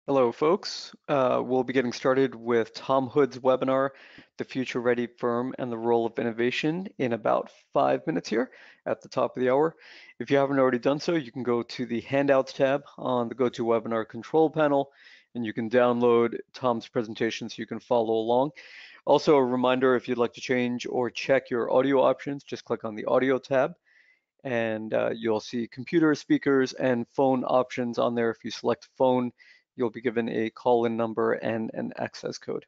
Hello, folks. We'll be getting started with Tom Hood's webinar, The Future Ready Firm and the Role of Innovation, in about 5 minutes here at the top of the hour. If you haven't already done so, you can go to the Handouts tab on the GoToWebinar control panel, and you can download Tom's presentation so you can follow along. Also, a reminder, if you'd like to change or check your audio options, just click on the Audio tab, and you'll see computer, speakers, and phone options on there. If you select phone, you'll be given a call-in number and an access code.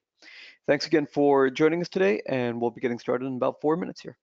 Thanks again for joining us today, and we'll be getting started in about 4 minutes here.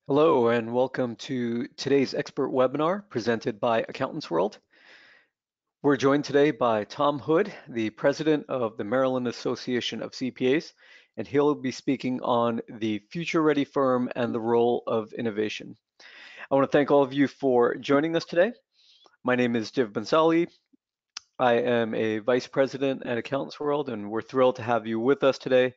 Hello and welcome to today's expert webinar presented by AccountantsWorld. We're joined today by Tom Hood, the president of the Maryland Association of CPAs, and he'll be speaking on the future-ready firm and the role of innovation. I want to thank all of you for joining us today. My name is Div Bansali. I am a vice president at AccountantsWorld, and we're thrilled to have you with us today.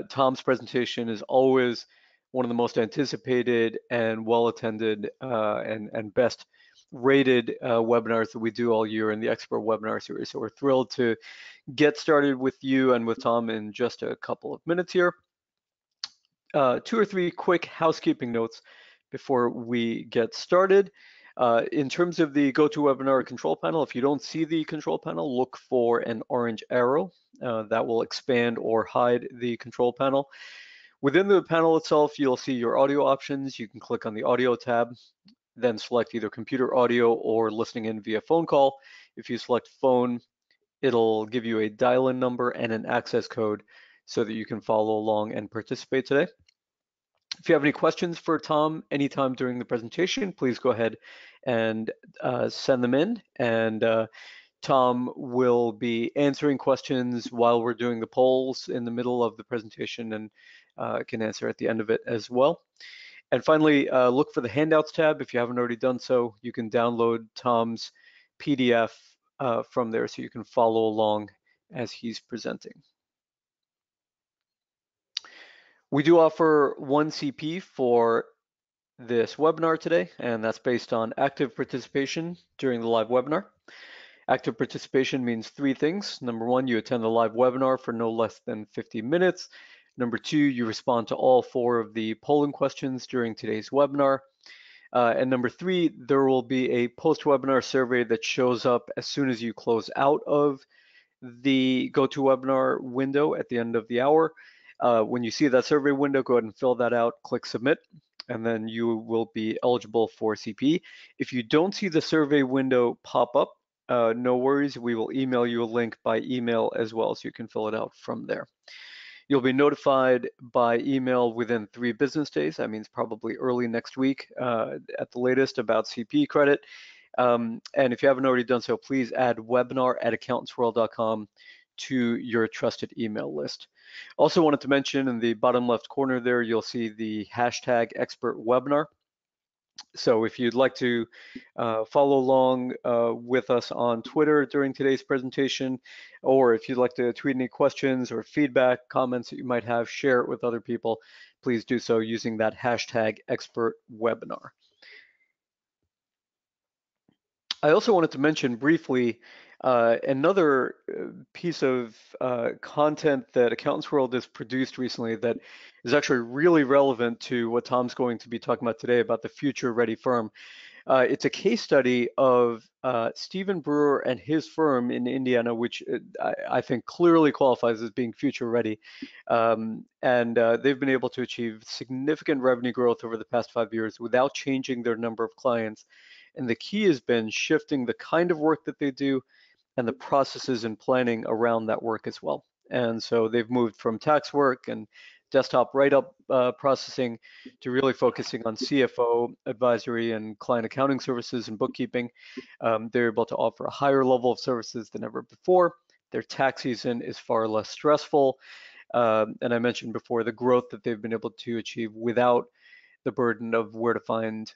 Tom's presentation is always one of the most anticipated and well-attended and best rated webinars that we do all year in the expert webinar series. So we're thrilled to get started with you and with Tom in just a couple of minutes here. 2 or 3 quick housekeeping notes before we get started. In terms of the GoToWebinar control panel, if you don't see the control panel, look for an orange arrow that will expand or hide the control panel. Within the panel itself, you'll see your audio options. You can click on the audio tab, then select either computer audio or listening in via phone call. If you select phone, it'll give you a dial-in number and an access code so that you can follow along and participate today. If you have any questions for Tom anytime during the presentation, please go ahead and send them in. And Tom will be answering questions while we're doing the polls in the middle of the presentation and can answer at the end of it as well. And finally, look for the handouts tab. If you haven't already done so, you can download Tom's PDF from there so you can follow along as he's presenting. We do offer one CP for this webinar today, and that's based on active participation during the live webinar. Active participation means 3 things. Number 1, you attend the live webinar for no less than 50 minutes. Number 2, you respond to all 4 of the polling questions during today's webinar. And number 3, there will be a post-webinar survey that shows up as soon as you close out of the GoToWebinar window at the end of the hour. When you see that survey window, go ahead and fill that out, click submit, and then you will be eligible for CP. If you don't see the survey window pop up, no worries, we will email you a link by email as well, so you can fill it out from there. You'll be notified by email within 3 business days. That means probably early next week at the latest about CP credit. And if you haven't already done so, please add webinar@accountantsworld.com to your trusted email list. Also wanted to mention in the bottom left corner there, you'll see the hashtag expert webinar. So if you'd like to follow along with us on Twitter during today's presentation, or if you'd like to tweet any questions or feedback, comments that you might have, share it with other people, please do so using that hashtag expert webinar. I also wanted to mention briefly another piece of content that AccountantsWorld has produced recently that is actually really relevant to what Tom's going to be talking about today about the future ready firm. It's a case study of Stephen Brewer and his firm in Indiana, which I think clearly qualifies as being future ready. And they've been able to achieve significant revenue growth over the past 5 years without changing their number of clients. And the key has been shifting the kind of work that they do and the processes and planning around that work as well. And so they've moved from tax work and desktop write-up processing to really focusing on CFO advisory and client accounting services and bookkeeping. They're able to offer a higher level of services than ever before. Their tax season is far less stressful. And I mentioned before the growth that they've been able to achieve without the burden of where to find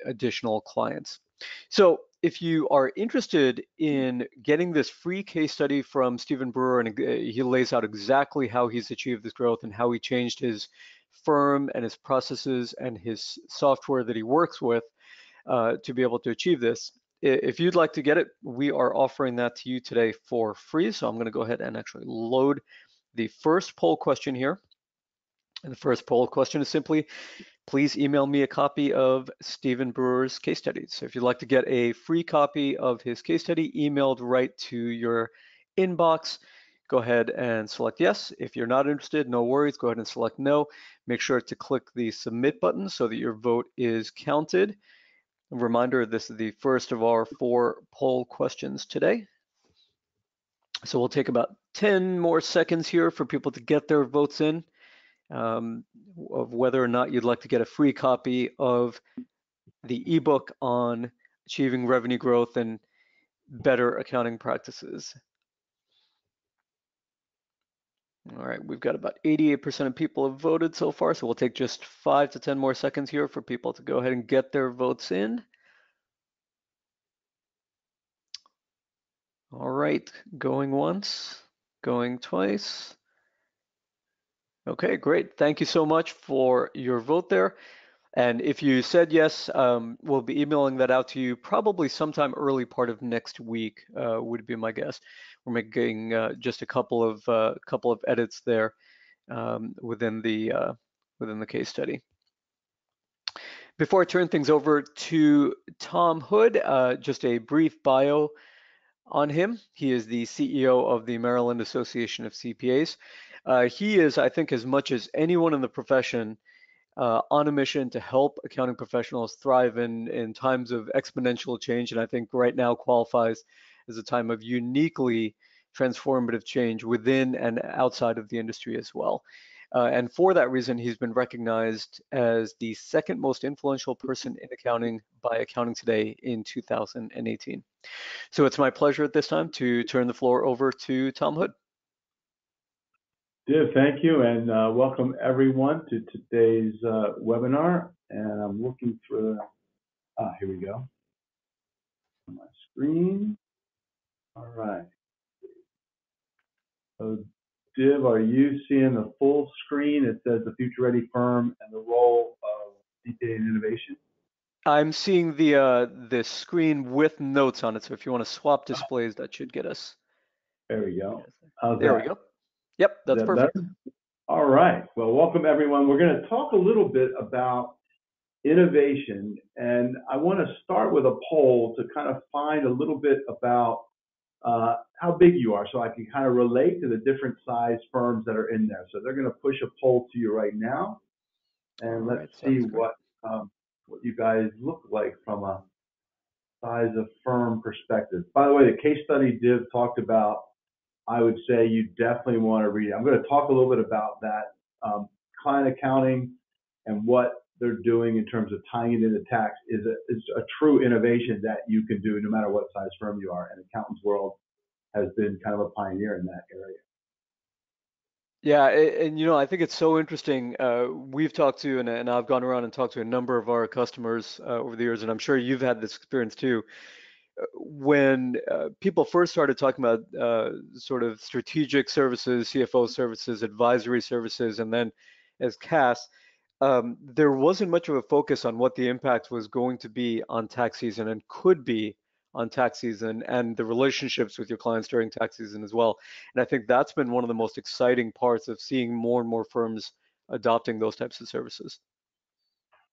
additional clients. So if you are interested in getting this free case study from Stephen Brewer, and he lays out exactly how he's achieved this growth and how he changed his firm and his processes and his software that he works with to be able to achieve this. If you'd like to get it, we are offering that to you today for free. So I'm going to go ahead and actually load the first poll question here. And the first poll question is simply, please email me a copy of Stephen Brewer's case studies. So if you'd like to get a free copy of his case study emailed right to your inbox, go ahead and select yes. If you're not interested, no worries, go ahead and select no. Make sure to click the submit button so that your vote is counted. A reminder, this is the first of our 4 poll questions today. So we'll take about 10 more seconds here for people to get their votes in. of whether or not you'd like to get a free copy of the ebook on achieving revenue growth and better accounting practices. All right, we've got about 88% of people have voted so far, so we'll take just 5 to 10 more seconds here for people to go ahead and get their votes in. All right, going once, going twice. Okay, great. Thank you so much for your vote there. And if you said yes, we'll be emailing that out to you probably sometime early part of next week, would be my guess. We're making just a couple of edits there within the case study. Before I turn things over to Tom Hood, just a brief bio on him. He is the CEO of the Maryland Association of CPAs. He is, I think, as much as anyone in the profession, on a mission to help accounting professionals thrive in times of exponential change, and I think right now qualifies as a time of uniquely transformative change within and outside of the industry as well. And for that reason, he's been recognized as the second most influential person in accounting by Accounting Today in 2018. So it's my pleasure at this time to turn the floor over to Tom Hood. Div, thank you, and welcome everyone to today's webinar. And I'm looking for, here we go, on my screen. All right. So, Div, are you seeing the full screen? It says the Future Ready Firm and the role of CPA and innovation. I'm seeing the screen with notes on it, so if you want to swap displays, that should get us. There we go. How's there that? we go. Yep, that's perfect. Better? All right. Well, welcome everyone. We're going to talk a little bit about innovation, and I want to start with a poll to kind of find a little bit about how big you are, so I can kind of relate to the different size firms that are in there. So they're going to push a poll to you right now, and let's see what you guys look like from a size of firm perspective. By the way, the case study Div talked about, I would say you definitely want to read it. I'm going to talk a little bit about that client accounting and what they're doing in terms of tying it into tax is a true innovation that you can do no matter what size firm you are. And AccountantsWorld has been kind of a pioneer in that area. Yeah, and you know, I think it's so interesting. We've talked to, and I've gone around and talked to a number of our customers over the years, and I'm sure you've had this experience too. When people first started talking about sort of strategic services, CFO services, advisory services, and then as CAS, there wasn't much of a focus on what the impact was going to be on tax season and could be on tax season and the relationships with your clients during tax season as well. And I think that's been one of the most exciting parts of seeing more and more firms adopting those types of services.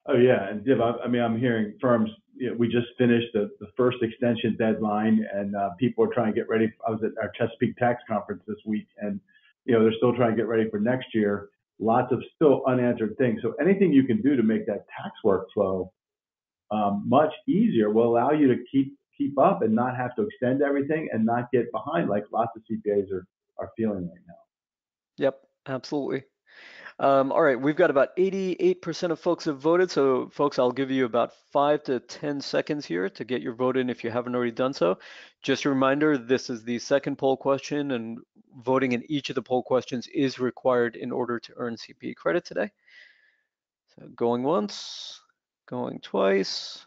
Oh yeah, and Div, I mean, I'm hearing firms. You know, we just finished the first extension deadline, and people are trying to get ready. I was at our Chesapeake Tax Conference this week, and you know they're still trying to get ready for next year. Lots of still unanswered things. So anything you can do to make that tax workflow much easier will allow you to keep up and not have to extend everything and not get behind like lots of CPAs are feeling right now. Yep, absolutely. All right, we've got about 88% of folks have voted. So folks, I'll give you about 5 to 10 seconds here to get your vote in if you haven't already done so. Just a reminder, this is the second poll question, and voting in each of the poll questions is required in order to earn CPA credit today. So going once, going twice.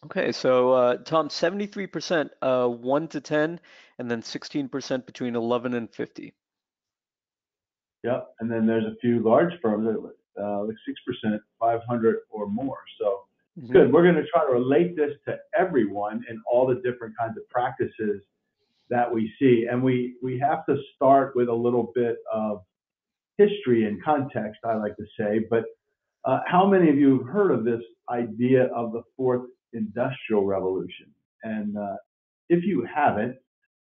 Okay, so Tom, 73% 1 to 10, and then 16% between 11 and 50. Yep, and then there's a few large firms that like 6%, 500 or more. So good. We're going to try to relate this to everyone and all the different kinds of practices that we see, and we have to start with a little bit of history and context, I like to say. But how many of you have heard of this idea of the fourth industrial revolution? And if you haven't,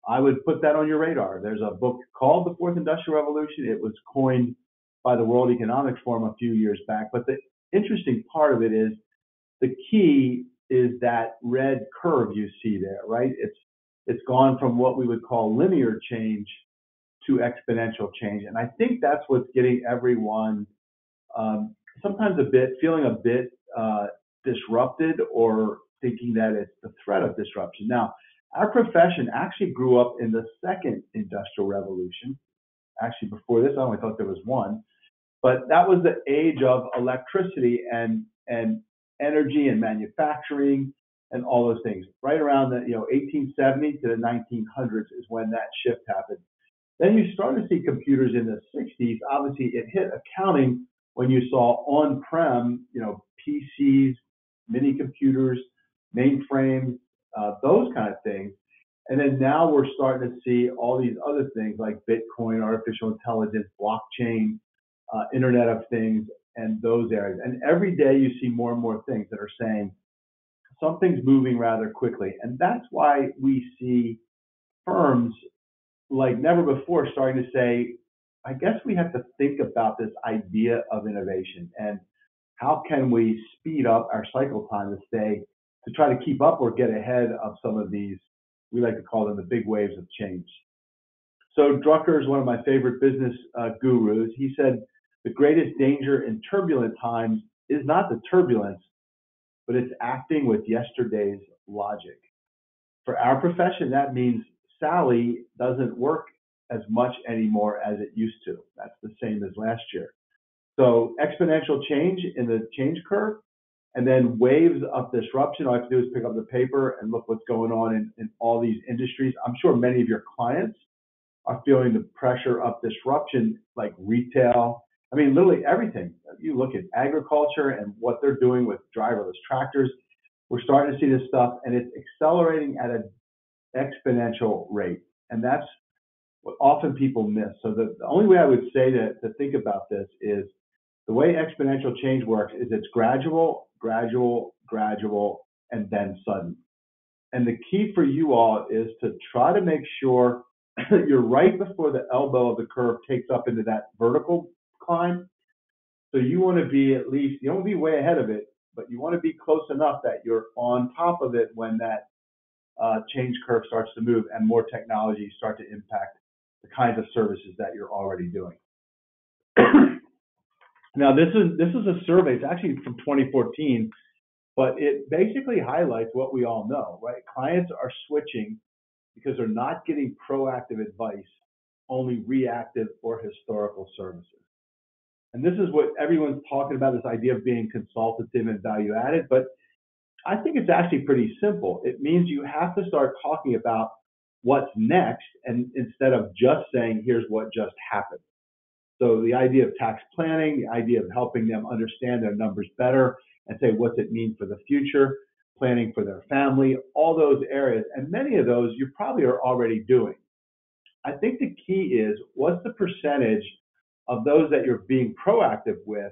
I would put that on your radar. There's a book called The Fourth Industrial Revolution. It was coined by the World Economic Forum a few years back. But the interesting part of it is the key is that red curve you see there, right? It's gone from what we would call linear change to exponential change. And I think that's what's getting everyone sometimes feeling a bit disrupted or thinking that it's the threat of disruption. Now, our profession actually grew up in the second industrial revolution. Actually, before this, I only thought there was one, but that was the age of electricity and energy and manufacturing and all those things. Right around the 1870 to the 1900s is when that shift happened. Then you started to see computers in the 60s. Obviously, it hit accounting when you saw on-prem, PCs, mini computers, mainframes, those kind of things. And then now we're starting to see all these other things like Bitcoin, artificial intelligence, blockchain, Internet of Things, and those areas. And every day you see more and more things that are saying something's moving rather quickly. And that's why we see firms like never before starting to say, I guess we have to think about this idea of innovation and how can we speed up our cycle time to try to keep up or get ahead of some of these, we like to call them the big waves of change. So Drucker is one of my favorite business gurus. He said, the greatest danger in turbulent times is not the turbulence, but it's acting with yesterday's logic. For our profession, that means Sally doesn't work as much anymore as it used to. That's the same as last year. So exponential change in the change curve, and then waves of disruption. All I have to do is pick up the paper and look what's going on in all these industries. I'm sure many of your clients are feeling the pressure of disruption, like retail. I mean, literally everything. You look at agriculture and what they're doing with driverless tractors. We're starting to see this stuff, and it's accelerating at an exponential rate. And that's what often people miss. So the only way I would say to think about this is the way exponential change works is it's gradual, gradual, gradual, and then sudden. And the key for you all is to try to make sure you're right before the elbow of the curve takes up into that vertical climb. So you want to be at least, you don't want to be way ahead of it, but you want to be close enough that you're on top of it when that change curve starts to move and more technologies start to impact the kinds of services that you're already doing. Now, this is a survey. It's actually from 2014, but it basically highlights what we all know, right? Clients are switching because they're not getting proactive advice, only reactive or historical services. And this is what everyone's talking about, this idea of being consultative and value added, but I think it's actually pretty simple. It means you have to start talking about what's next, and instead of just saying, here's what just happened. So the idea of tax planning, the idea of helping them understand their numbers better and say, what's it mean for the future, planning for their family, all those areas. And many of those you probably are already doing. I think the key is, what's the percentage of those that you're being proactive with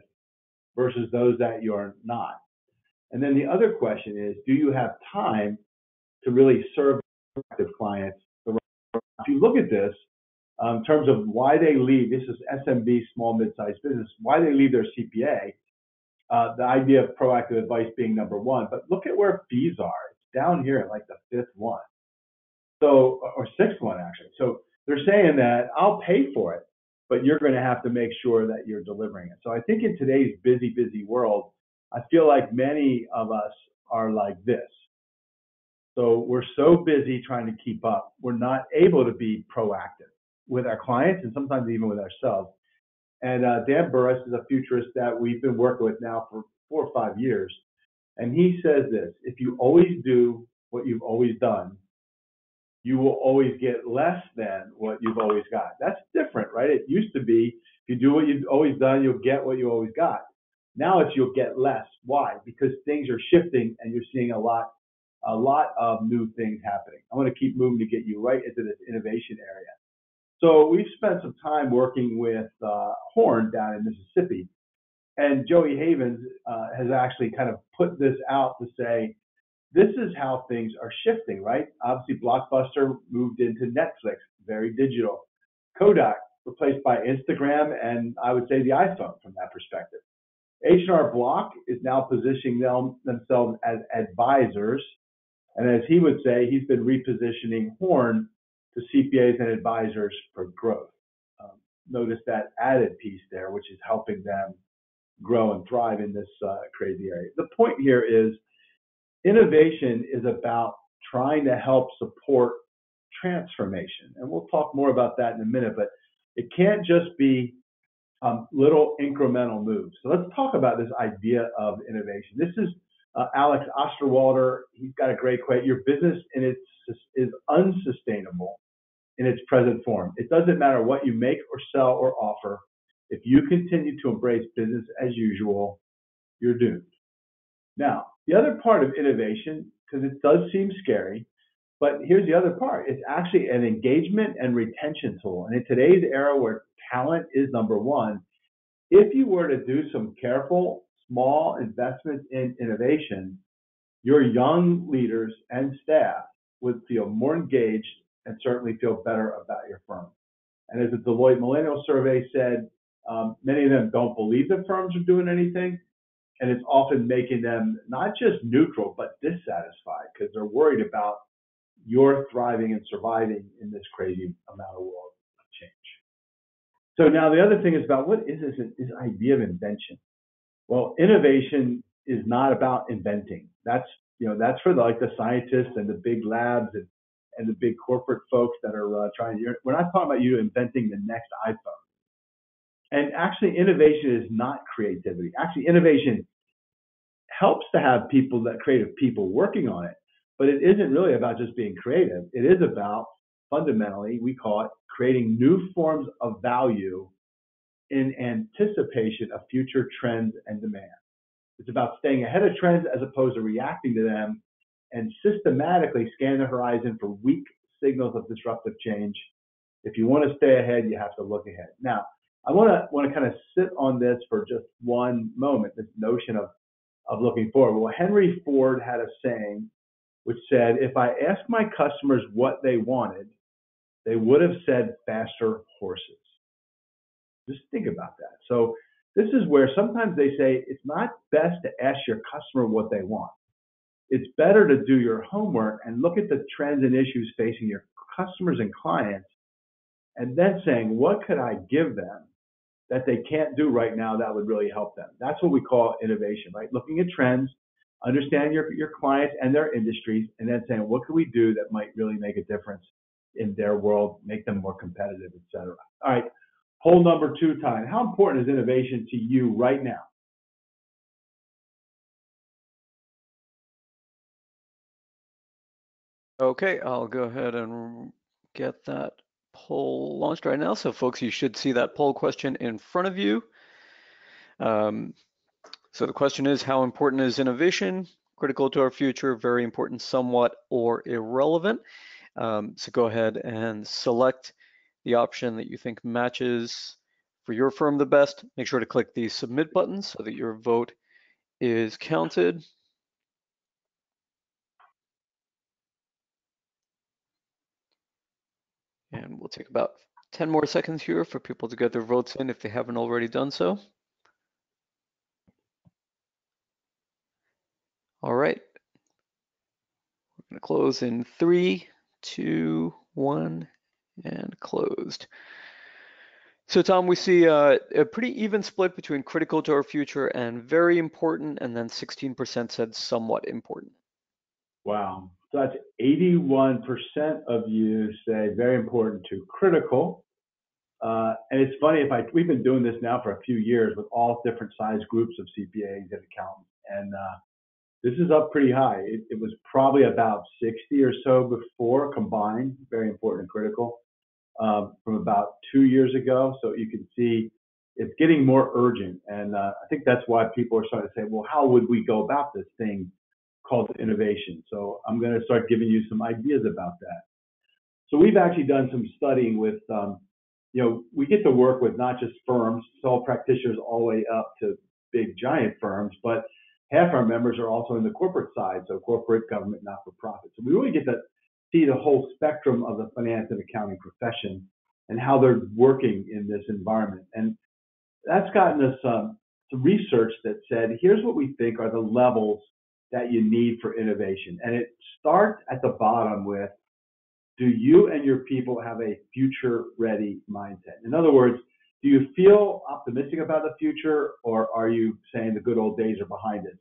versus those that you're not? And then the other question is, do you have time to really serve active clients? If you look at this, in terms of why they leave, this is SMB, small, mid-sized business, why they leave their CPA, the idea of proactive advice being number one. But look at where fees are. It's down here at like the fifth one. So, or sixth one actually. So they're saying that I'll pay for it, but you're going to have to make sure that you're delivering it. So I think in today's busy, busy world, I feel like many of us are like this. So we're so busy trying to keep up, we're not able to be proactive with our clients and sometimes even with ourselves. And Dan Burris is a futurist that we've been working with now for 4 or 5 years. And he says this: if you always do what you've always done, you will always get less than what you've always got. That's different, right? It used to be, if you do what you've always done, you'll get what you always got. Now it's you'll get less. Why? Because things are shifting and you're seeing a lot of new things happening. I want to keep moving to get you right into this innovation area. So we've spent some time working with Horn down in Mississippi, and Joey Havens has actually kind of put this out to say, this is how things are shifting, right? Obviously, Blockbuster moved into Netflix, very digital. Kodak replaced by Instagram, and I would say the iPhone from that perspective. H&R Block is now positioning themselves as advisors, and as he would say, he's been repositioning Horn to CPAs and advisors for growth. notice that added piece there, which is helping them grow and thrive in this crazy area. The point here is innovation is about trying to help support transformation. And we'll talk more about that in a minute, but it can't just be little incremental moves. So let's talk about this idea of innovation. This is Alex Osterwalder. He's got a great quote. Your business is unsustainable in its present form. It doesn't matter what you make or sell or offer. If you continue to embrace business as usual, you're doomed. Now, the other part of innovation, because it does seem scary, but here's the other part. It's actually an engagement and retention tool. And in today's era where talent is number one, if you were to do some careful, small investments in innovation, your young leaders and staff would feel more engaged and certainly feel better about your firm. And as the Deloitte Millennial Survey said, many of them don't believe that firms are doing anything. And it's often making them not just neutral, but dissatisfied because they're worried about your thriving and surviving in this crazy amount of world change. So now the other thing is about what is this idea of invention? Well, innovation is not about inventing. That's for the scientists and the big labs and the big corporate folks that are trying to. We're not talking about you inventing the next iPhone. And actually, innovation is not creativity. Actually, innovation helps to have creative people working on it, but it isn't really about just being creative. It is about, fundamentally, we call it creating new forms of value in anticipation of future trends and demand. It's about staying ahead of trends as opposed to reacting to them and systematically scan the horizon for weak signals of disruptive change. If you want to stay ahead, you have to look ahead. Now, I want to kind of sit on this for just one moment, this notion of looking forward. Well, Henry Ford had a saying which said, if I asked my customers what they wanted, they would have said faster horses. Just think about that. So this is where sometimes they say it's not best to ask your customer what they want. It's better to do your homework and look at the trends and issues facing your customers and clients, and then saying, what could I give them that they can't do right now that would really help them? That's what we call innovation, right? Looking at trends, understand your clients and their industries, and then saying, what can we do that might really make a difference in their world, make them more competitive, et cetera. All right, poll number 2 time. How important is innovation to you right now? Okay, I'll go ahead and get that poll launched right now. So folks, you should see that poll question in front of you. So the question is, how important is innovation? Critical to our future, very important, somewhat, or irrelevant. So go ahead and select the option that you think matches for your firm the best. Make sure to click the submit button so that your vote is counted. And we'll take about 10 more seconds here for people to get their votes in if they haven't already done so. All right. We're going to close in 3, 2, 1, and closed. So Tom, we see a pretty even split between critical to our future and very important, and then 16% said somewhat important. Wow. So that's 81% of you say very important to critical. And it's funny, we've been doing this now for a few years with all different size groups of CPAs and accountants, and this is up pretty high. It was probably about 60 or so before combined, very important and critical, from about 2 years ago. So you can see it's getting more urgent. And I think that's why people are starting to say, well, how would we go about this thing called innovation? So I'm going to start giving you some ideas about that. So we've actually done some studying with, we get to work with not just firms, sole practitioners all the way up to big giant firms, but half our members are also in the corporate side, so corporate, government, not-for-profit. So we really get to see the whole spectrum of the finance and accounting profession and how they're working in this environment. And that's gotten us some research that said, here's what we think are the levels that you need for innovation. And it starts at the bottom with, do you and your people have a future-ready mindset? In other words, Do you feel optimistic about the future, or are you saying the good old days are behind us?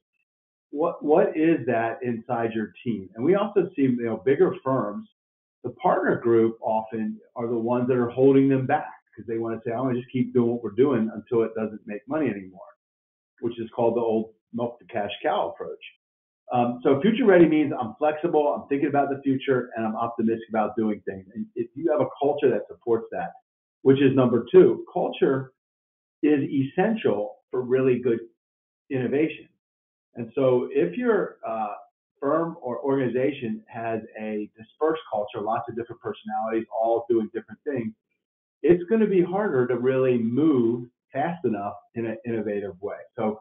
What is that inside your team? And we also see, bigger firms, the partner group often are the ones that are holding them back because they want to say, I want to just keep doing what we're doing until it doesn't make money anymore, which is called the old milk the cash cow approach. So future ready means I'm flexible, I'm thinking about the future, and I'm optimistic about doing things. And if you have a culture that supports that, which is number two, culture is essential for really good innovation. And so if your firm or organization has a dispersed culture, lots of different personalities, all doing different things, it's going to be harder to really move fast enough in an innovative way. So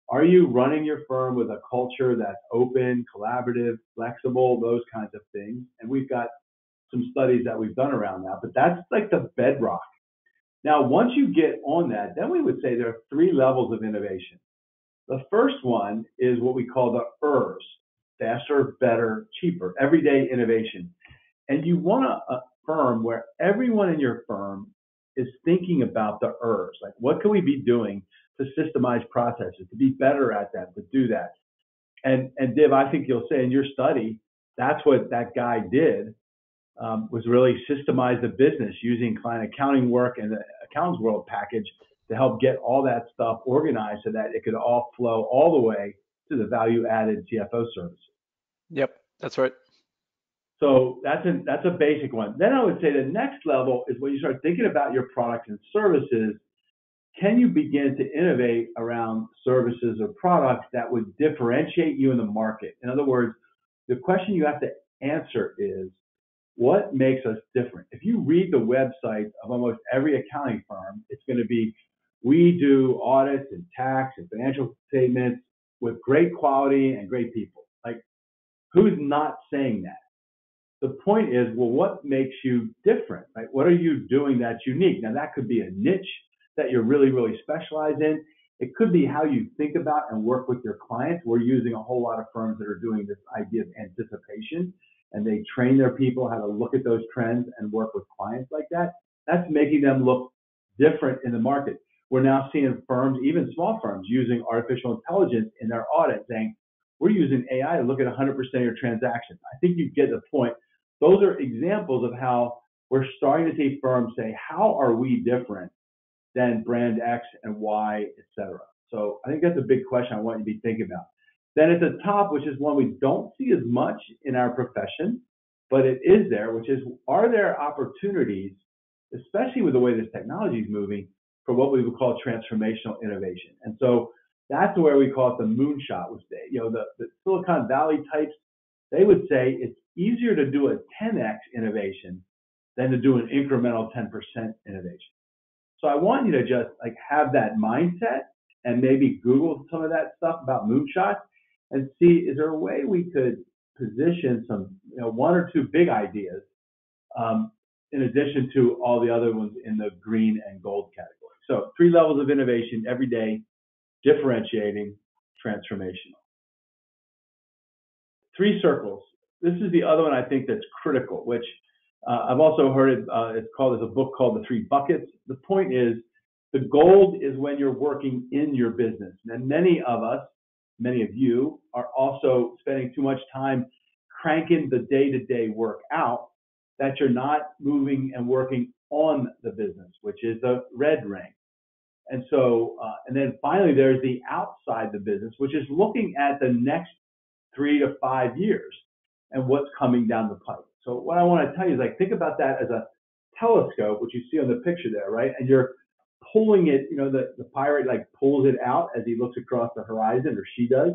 are you running your firm with a culture that's open, collaborative, flexible, those kinds of things? And we've got some studies that we've done around that, but that's like the bedrock. Now, once you get on that, then we would say there are three levels of innovation. The first one is what we call the ERS, faster, better, cheaper, everyday innovation. And you want a firm where everyone in your firm is thinking about the ERS, like what can we be doing to systemize processes, to be better at that, to do that. And Div, I think you'll say in your study, that's what that guy did, was really systemize the business using client accounting work and the AccountantsWorld package to help get all that stuff organized so that it could all flow all the way to the value-added CFO service. Yep, that's right. So that's a basic one. Then I would say the next level is when you start thinking about your products and services, can you begin to innovate around services or products that would differentiate you in the market? In other words, the question you have to answer is, what makes us different? If you read the website of almost every accounting firm, it's going to be, we do audits and tax and financial statements with great quality and great people. Like, who's not saying that? The point is, well, what makes you different? Like, what are you doing that's unique? Now, that could be a niche that you're really, really specialized in. It could be how you think about and work with your clients. We're using a whole lot of firms that are doing this idea of anticipation, and they train their people how to look at those trends and work with clients like that. That's making them look different in the market. We're now seeing firms, even small firms, using artificial intelligence in their audit, saying, we're using AI to look at 100% of your transactions. I think you get the point. Those are examples of how we're starting to see firms say, how are we different than brand X and Y, et cetera? So I think that's a big question I want you to be thinking about. Then at the top, which is one we don't see as much in our profession, but it is there, which is, are there opportunities, especially with the way this technology is moving, for what we would call transformational innovation? And so that's where we call it the moonshot, which the Silicon Valley types, they would say it's easier to do a 10x innovation than to do an incremental 10% innovation. So I want you to just like have that mindset and maybe Google some of that stuff about moonshots and see, is there a way we could position some, one or two big ideas in addition to all the other ones in the green and gold category. So 3 levels of innovation every day, differentiating, transformational. 3 circles. This is the other one I think that's critical, which I've also heard it's called, there's a book called The 3 Buckets. The point is, the gold is when you're working in your business. And many of us, many of you, are also spending too much time cranking the day-to-day work out that you're not moving and working on the business, which is the red ring. And so, and then finally, there's the outside the business, which is looking at the next 3 to 5 years and what's coming down the pipe. So what I want to tell you is, like, think about that as a telescope, which you see on the picture there, right? And you're pulling it, the pirate like pulls it out as he looks across the horizon, or she does.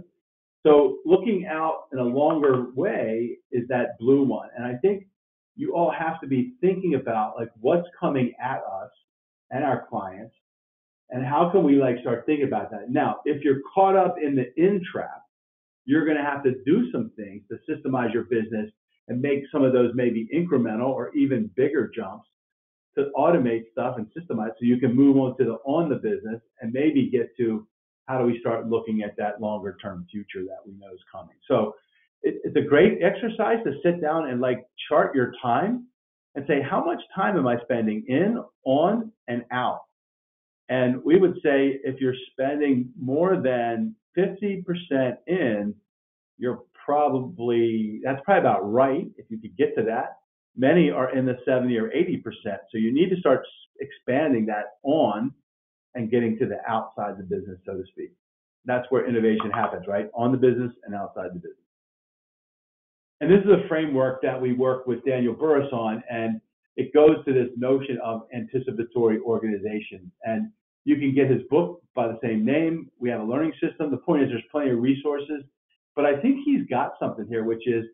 So looking out in a longer way is that blue one. And I think you all have to be thinking about like what's coming at us and our clients, and how can we like start thinking about that. Now, if you're caught up in the in trap, you're going to have to do some things to systemize your business and make some of those maybe incremental or even bigger jumps to automate stuff and systemize so you can move on the business and maybe get to how do we start looking at that longer term future that we know is coming. So it's a great exercise to sit down and like chart your time and say, how much time am I spending in, on, and out? And we would say if you're spending more than 50% in, that's probably about right if you could get to that. Many are in the 70 or 80%. So you need to start expanding that on and getting to the outside the business, so to speak. That's where innovation happens, right? On the business and outside the business. And this is a framework that we work with Daniel Burrus on, and it goes to this notion of anticipatory organization. And you can get his book by the same name. We have a learning system. The point is there's plenty of resources, but I think he's got something here, which is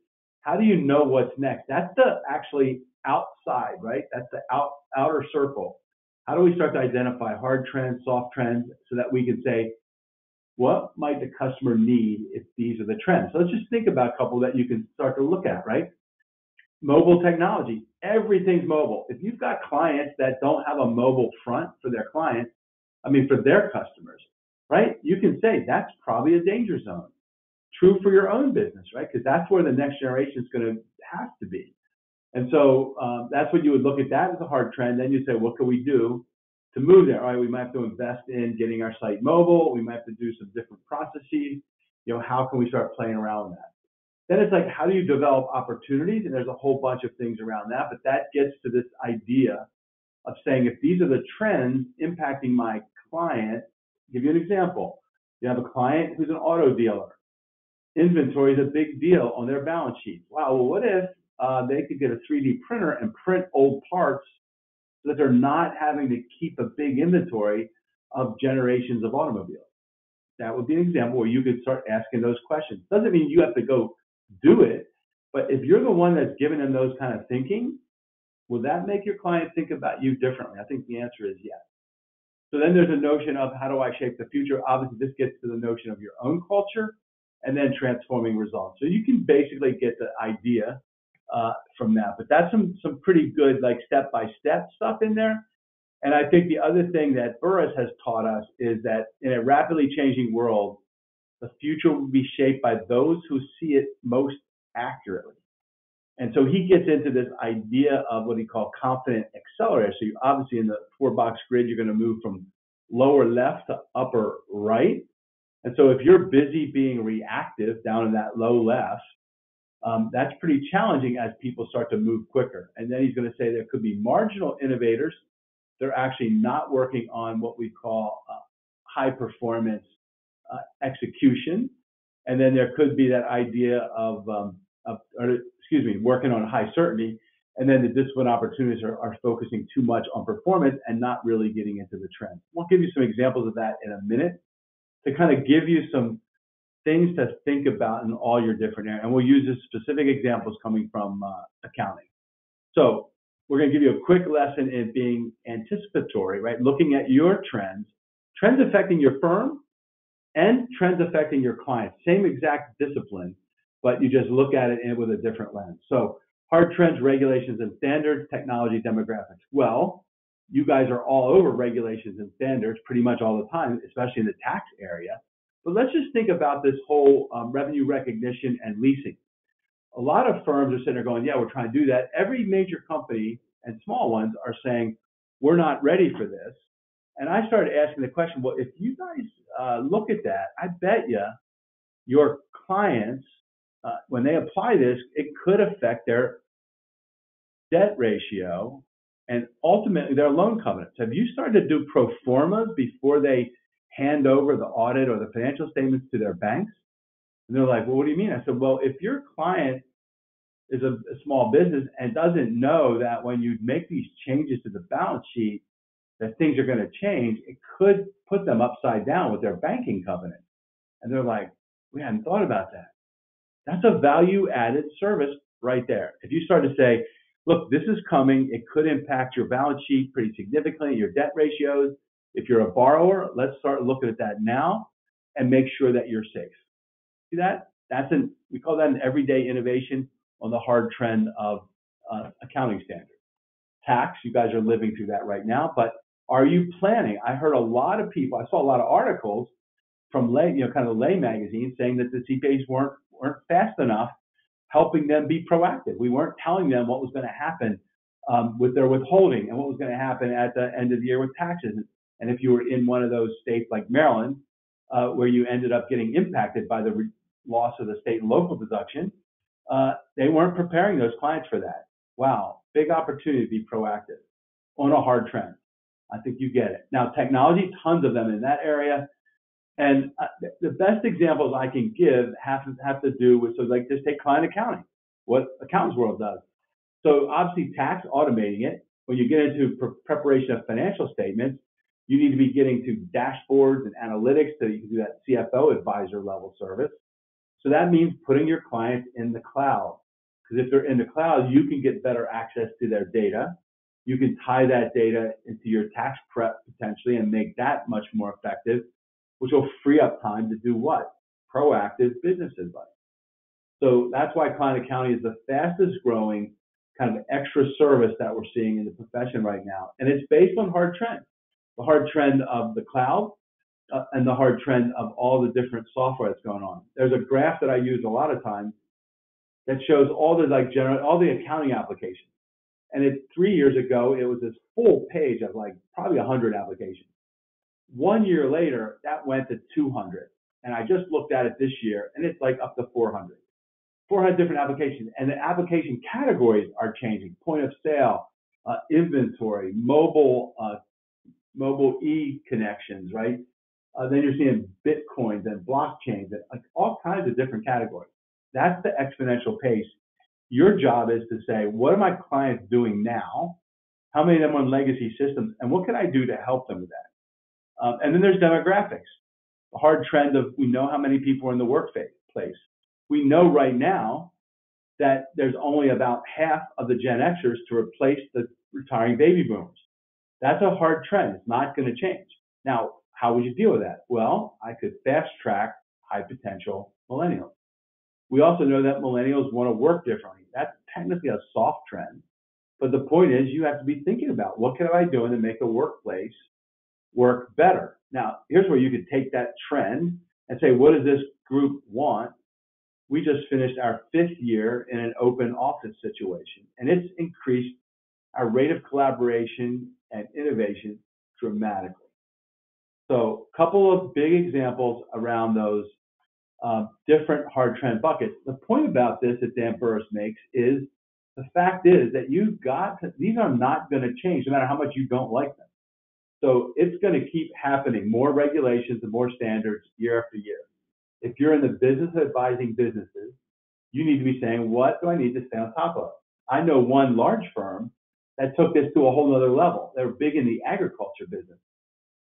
how do you know what's next? That's the actually outside, right? That's the outer circle. How do we start to identify hard trends, soft trends, so that we can say, what might the customer need if these are the trends? So let's just think about a couple that you can start to look at, right? Mobile technology, everything's mobile. If you've got clients that don't have a mobile front for their clients, for their customers, right? You can say that's probably a danger zone. True for your own business, right? Because that's where the next generation is going to have to be. And so that's what you would look at that as a hard trend. Then you say, what can we do to move there? All right, we might have to invest in getting our site mobile. We might have to do some different processes. How can we start playing around with that? Then it's like, how do you develop opportunities? And there's a whole bunch of things around that. But that gets to this idea of saying, if these are the trends impacting my client, I'll give you an example. You have a client who's an auto dealer. Inventory is a big deal on their balance sheet. Wow, well, what if they could get a 3D printer and print old parts so that they're not having to keep a big inventory of generations of automobiles? That would be an example where you could start asking those questions. Doesn't mean you have to go do it, but if you're the one that's giving them those kind of thinking, will that make your client think about you differently? I think the answer is yes. So then there's a notion of how do I shape the future? Obviously, this gets to the notion of your own culture and then transforming results. So you can basically get the idea from that. But that's some pretty good like step-by-step stuff in there. And I think the other thing that Burrus has taught us is that in a rapidly changing world, the future will be shaped by those who see it most accurately. And so he gets into this idea of what he called confident accelerator. So you obviously in the 4-box grid, you're going to move from lower left to upper right. And so if you're busy being reactive down in that low left, that's pretty challenging as people start to move quicker. And then he's going to say there could be marginal innovators. They're actually not working on what we call high performance execution. And then there could be that idea of working on high certainty. And then the discipline opportunities are focusing too much on performance and not really getting into the trend. I'll give you some examples of that in a minute to kind of give you some things to think about in all your different areas. And we'll use this specific examples coming from accounting. So we're going to give you a quick lesson in being anticipatory, right? Looking at your trends affecting your firm and trends affecting your clients. Same exact discipline, but you just look at it with a different lens. So hard trends, regulations and standards, technology, demographics. Well, you guys are all over regulations and standards pretty much all the time, especially in the tax area. But let's just think about this whole revenue recognition and leasing. A lot of firms are sitting there going, yeah, we're trying to do that. Every major company and small ones are saying, we're not ready for this. And I started asking the question, well, if you guys look at that, I bet you your clients, when they apply this, it could affect their debt ratio and ultimately their loan covenants. Have you started to do pro formas before they hand over the audit or the financial statements to their banks? And they're like, well, what do you mean? I said, well, if your client is a small business and doesn't know that when you make these changes to the balance sheet, that things are going to change, it could put them upside down with their banking covenant. And they're like, we hadn't thought about that. That's a value added service right there. If you start to say, look, this is coming, it could impact your balance sheet pretty significantly, your debt ratios. If you're a borrower, let's start looking at that now and make sure that you're safe. See that? We call that an everyday innovation on the hard trend of accounting standards. Tax, you guys are living through that right now, but are you planning? I heard a lot of people, I saw a lot of articles from kind of lay magazines saying that the CPAs weren't fast enough helping them be proactive. We weren't telling them what was going to happen with their withholding and what was going to happen at the end of the year with taxes. And if you were in one of those states like Maryland, where you ended up getting impacted by the loss of the state and local deduction, they weren't preparing those clients for that. Wow, big opportunity to be proactive on a hard trend. I think you get it. Now, technology, tons of them in that area. And the best examples I can give have to do with, so like just take client accounting, what AccountantsWorld does. So obviously tax, automating it. When you get into preparation of financial statements, you need to be getting to dashboards and analytics so you can do that CFO advisor level service. So that means putting your clients in the cloud. Because if they're in the cloud, you can get better access to their data. You can tie that data into your tax prep potentially and make that much more effective, which will free up time to do what? Proactive business advice. So that's why client accounting is the fastest growing kind of extra service that we're seeing in the profession right now. And it's based on hard trends. The hard trend of the cloud and the hard trend of all the different software that's going on. There's a graph that I use a lot of times that shows all the all the accounting applications. And 3 years ago, it was this full page of like probably 100 applications. 1 year later, that went to 200. And I just looked at it this year, and it's like up to 400. 400 different applications, and the application categories are changing. Point of sale, inventory, mobile e-connections, right? Then you're seeing bitcoins and blockchains and like all kinds of different categories. That's the exponential pace. Your job is to say, what are my clients doing now? How many of them are on legacy systems? And what can I do to help them with that? And then there's demographics. The hard trend of we know how many people are in the workplace. We know right now that there's only about half of the Gen Xers to replace the retiring baby boomers. That's a hard trend. It's not going to change. Now, how would you deal with that? Well, I could fast track high potential millennials. We also know that millennials want to work differently. That's technically a soft trend. But the point is you have to be thinking about what can I do to make a workplace work better. Now, here's where you could take that trend and say, what does this group want? We just finished our 5th year in an open office situation, and it's increased our rate of collaboration and innovation dramatically. So a couple of big examples around those different hard trend buckets. The point about this that Dan Burris makes is the fact is that these are not going to change no matter how much you don't like them. So it's going to keep happening, more regulations and more standards year after year. If you're in the business of advising businesses, you need to be saying, what do I need to stay on top of? I know one large firm that took this to a whole other level. They were big in the agriculture business.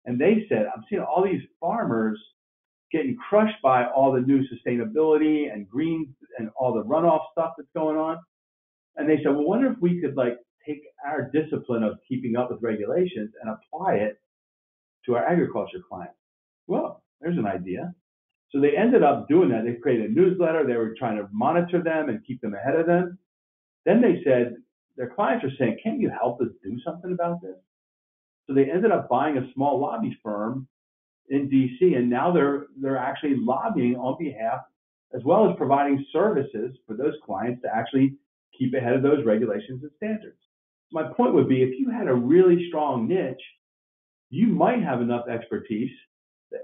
And they said, I'm seeing all these farmers getting crushed by all the new sustainability and green and all the runoff stuff that's going on. And they said, well, wonder if we could like take our discipline of keeping up with regulations and apply it to our agriculture clients. Well, there's an idea. So they ended up doing that. They created a newsletter. They were trying to monitor them and keep them ahead of them. Then they said, their clients are saying, can't you help us do something about this? So they ended up buying a small lobby firm in DC, and now they're actually lobbying on behalf, as well as providing services for those clients to actually keep ahead of those regulations and standards. My point would be, if you had a really strong niche, you might have enough expertise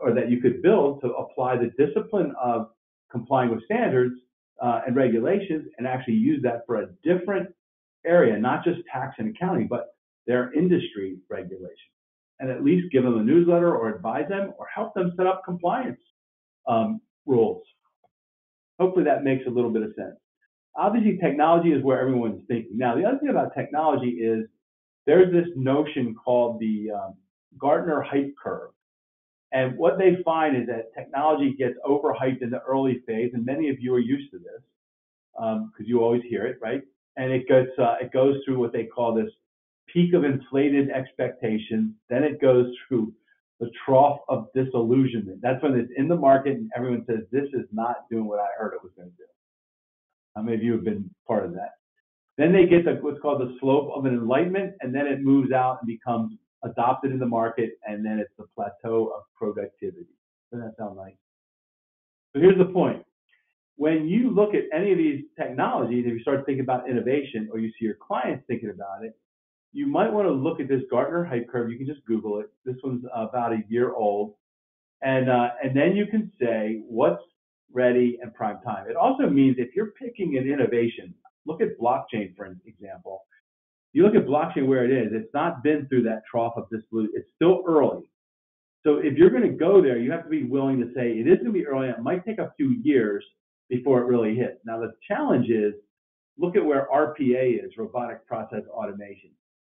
or that you could build to apply the discipline of complying with standards and regulations and actually use that for a different area, not just tax and accounting, but their industry regulations. And at least give them a newsletter or advise them or help them set up compliance rules. Hopefully that makes a little bit of sense. Obviously, technology is where everyone's thinking. Now, the other thing about technology is there's this notion called the Gartner hype curve. And what they find is that technology gets overhyped in the early phase, and many of you are used to this because you always hear it, right? And it goes through what they call this peak of inflated expectations. Then it goes through the trough of disillusionment. That's when it's in the market and everyone says, this is not doing what I heard it was going to do. How many of you have been part of that? Then they get what's called the slope of an enlightenment, and then it moves out and becomes adopted in the market, and then it's the plateau of productivity. Doesn't that sound nice? So here's the point. When you look at any of these technologies, if you start thinking about innovation or you see your clients thinking about it, you might want to look at this Gartner hype curve. You can just Google it. This one's about a year old. And then you can say what's ready and prime time. It also means if you're picking an innovation, look at blockchain, for example. You look at blockchain where it is, it's not been through that trough of this blue, it's still early. So if you're going to go there, you have to be willing to say it is going to be early. It might take a few years before it really hits. Now the challenge is, look at where RPA is, robotic process automation.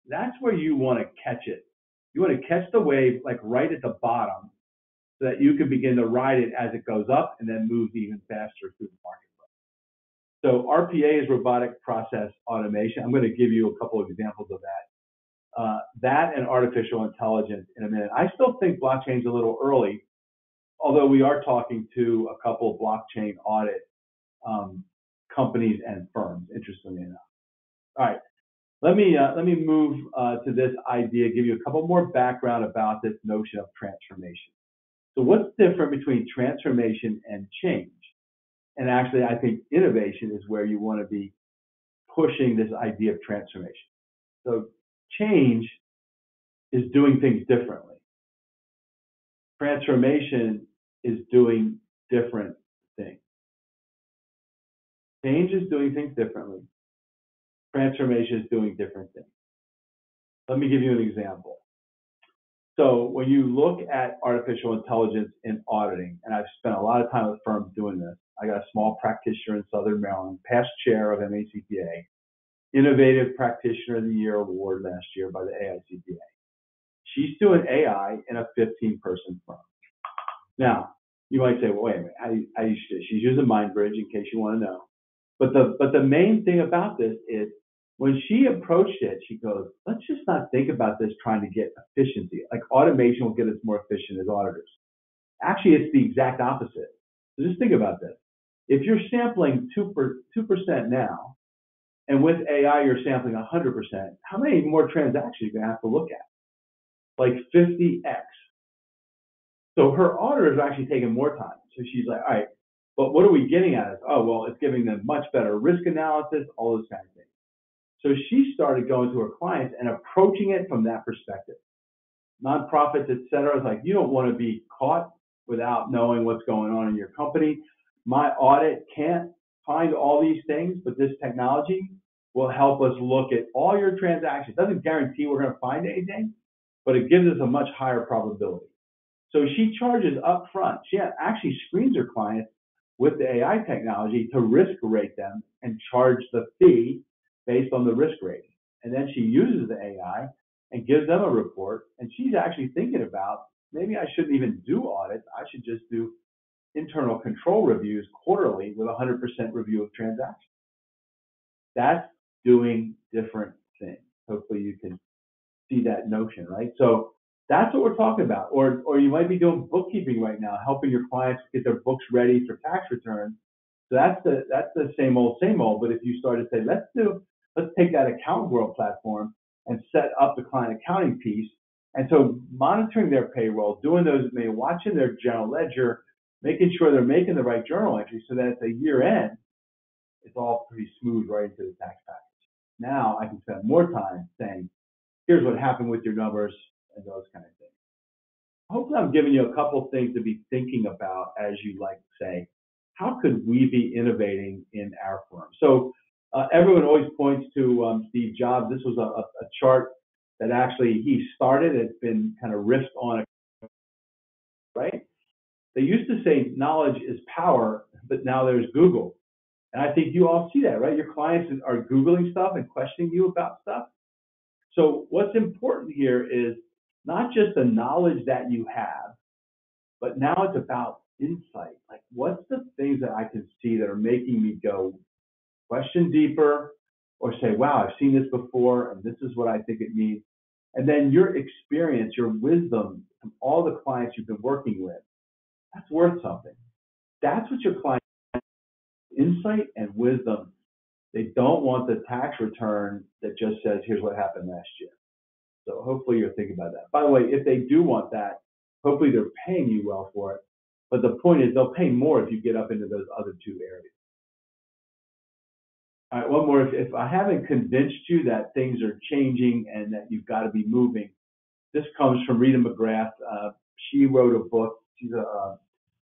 That's where you want to catch it. You want to catch the wave like right at the bottom so that you can begin to ride it as it goes up and then moves even faster through the marketplace. So RPA is robotic process automation. I'm going to give you a couple of examples of that. That and artificial intelligence in a minute. I still think blockchain's a little early, although we are talking to a couple of blockchain audit companies and firms, interestingly enough. All right, let me move to this idea, give you a couple more background about this notion of transformation. So what's different between transformation and change? And actually, I think innovation is where you want to be pushing this idea of transformation. So change is doing things differently. Transformation is doing different things. Change is doing things differently. Transformation is doing different things. Let me give you an example. So when you look at artificial intelligence in auditing, and I've spent a lot of time with firms doing this, I got a small practitioner in Southern Maryland, past chair of MACPA, Innovative Practitioner of the Year award last year by the AICPA. She's doing AI in a 15-person firm. Now, you might say, well, wait a minute, she's using MindBridge in case you want to know. But the main thing about this is when she approached it, she goes, let's just not think about this trying to get efficiency. Like automation will get us more efficient as auditors. Actually, it's the exact opposite. So just think about this. If you're sampling 2% now, and with AI you're sampling 100%, how many more transactions are you going to have to look at? Like 50x. So her auditors are actually taking more time. So she's like, all right, but what are we getting at it? Oh, well, it's giving them much better risk analysis, all those kinds of things. So she started going to her clients and approaching it from that perspective. Nonprofits, et cetera, is like, you don't want to be caught without knowing what's going on in your company. My audit can't find all these things, but this technology will help us look at all your transactions. It doesn't guarantee we're going to find anything, but it gives us a much higher probability. So she charges up front. She actually screens her clients with the AI technology to risk rate them and charge the fee based on the risk rating. And then she uses the AI and gives them a report. And she's actually thinking about, maybe I shouldn't even do audits. I should just do internal control reviews quarterly with 100% review of transactions. That's doing different things. Hopefully you can see that notion, right? So that's what we're talking about. Or you might be doing bookkeeping right now, helping your clients get their books ready for tax returns. So that's the same old, but if you start to say, let's take that AccountantsWorld platform and set up the client accounting piece. And so monitoring their payroll, doing those, maybe watching their general ledger, making sure they're making the right journal entries so that at the year end, it's all pretty smooth right into the tax package. Now I can spend more time saying, here's what happened with your numbers and those kind of things. Hopefully I'm giving you a couple things to be thinking about as you like to say, how could we be innovating in our firm? So everyone always points to Steve Jobs. This was a chart that actually he started. It's been kind of riffed on, right? They used to say knowledge is power, but now there's Google. And I think you all see that, right? Your clients are Googling stuff and questioning you about stuff. So what's important here is not just the knowledge that you have, but now it's about insight. Like, what's the things that I can see that are making me go question deeper or say, wow, I've seen this before and this is what I think it means. And then your experience, your wisdom from all the clients you've been working with, that's worth something. That's what your clients, insight and wisdom. They don't want the tax return that just says, here's what happened last year. So hopefully you're thinking about that. By the way, if they do want that, hopefully they're paying you well for it. But the point is they'll pay more if you get up into those other two areas. All right, one more. If I haven't convinced you that things are changing and that you've got to be moving, this comes from Rita McGrath. She wrote a book. She's a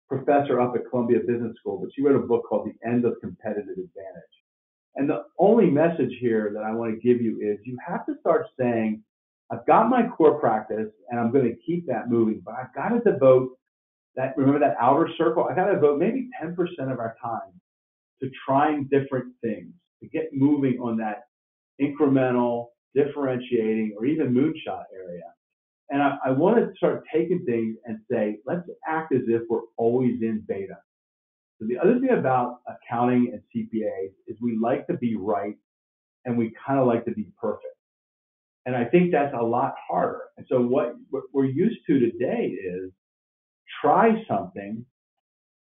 professor up at Columbia Business School, but she wrote a book called The End of Competitive Advantage. And the only message here that I want to give you is you have to start saying, I've got my core practice and I'm going to keep that moving, but I've got to devote that, remember that outer circle? I got to devote maybe 10% of our time to trying different things, to get moving on that incremental, differentiating, or even moonshot area. And I want to start taking things and say, let's act as if we're always in beta. So the other thing about accounting and CPAs is we like to be right and we kind of like to be perfect. And I think that's a lot harder. And so what we're used to today is try something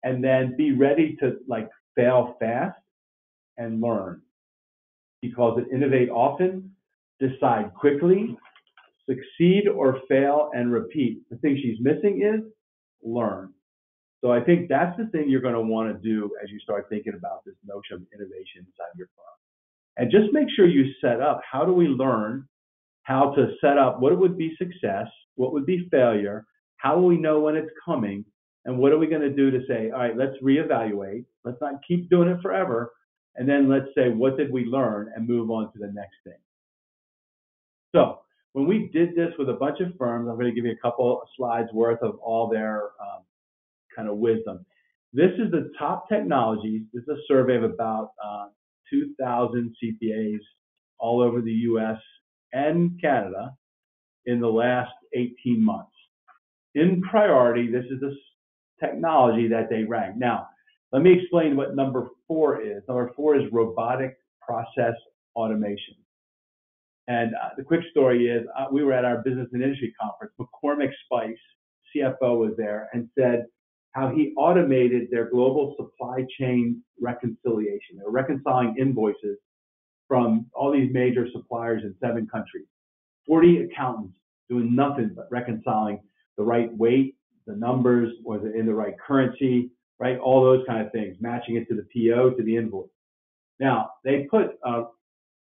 and then be ready to like fail fast and learn. He calls it innovate often, decide quickly, succeed or fail and repeat. The thing she's missing is learn. So I think that's the thing you're going to want to do as you start thinking about this notion of innovation inside your firm. And just make sure you set up, how do we learn how to set up what would be success, what would be failure, how will we know when it's coming, and what are we going to do to say, all right, let's reevaluate, let's not keep doing it forever, and then let's say, what did we learn, and move on to the next thing. So when we did this with a bunch of firms, I'm going to give you a couple of slides worth of all their kind of wisdom. This is the top technologies. This is a survey of about 2,000 CPAs all over the US and Canada in the last 18 months. In priority, this is the technology that they rank. Now, let me explain what number 4 is. Number 4 is robotic process automation. And the quick story is we were at our business and industry conference. McCormick Spice, CFO, was there and said how he automated their global supply chain reconciliation. They were reconciling invoices from all these major suppliers in 7 countries. 40 accountants doing nothing but reconciling the right weight, the numbers, was it in the right currency, right? All those kind of things, matching it to the PO, to the invoice. Now, they put